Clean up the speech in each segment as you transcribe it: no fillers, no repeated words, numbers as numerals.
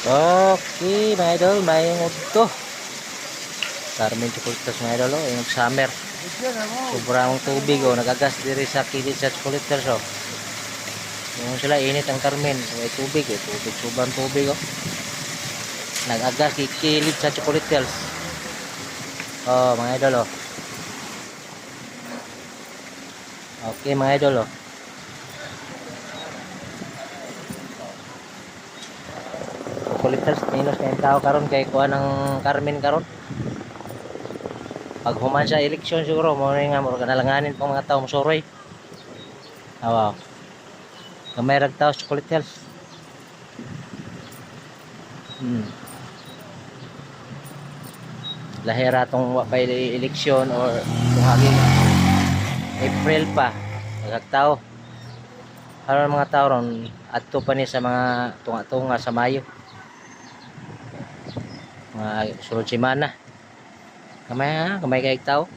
Okay, mga idol, may to. Carmen Chocolates mga idol, oh, yung summer. Sobrang tubig, oh, nagagas diri sa kilid sa Chocolates, oh. Yung sila init ang Carmen, may tubig, eh, tubig, sobrang tubig, oh. Nagagas kilid sa Chocolates. Oh, mga idol, oh. Okay, mga idol, oh. Chocolates, minus na yung tao karon kay kuha ng Carmen karon. Pag human sa eleksyon siguro mo nga mo kanalanganin pang mga tawo mosuroy. Awa. Gamay rag tawo chocolate hills. Lahira tong wa pa eleksyon or haging April pa nagagtaw. Haron mga tawo ron adto pa ni sa mga tunga-tunga sa Mayo. Mga sunod semana. Gamay kay tawo.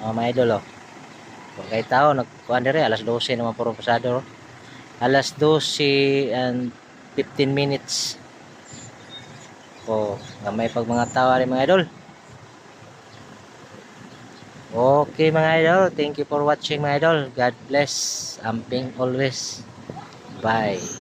Mga idol, oh. Kay tao nagkuan dire alas 12 naman puro pasado, oh. Alas 12 and 15 minutes. Oh, gamay pag mga tao rin mga idol. Okay mga idol, thank you for watching mga idol. God bless. Amping always. Bye.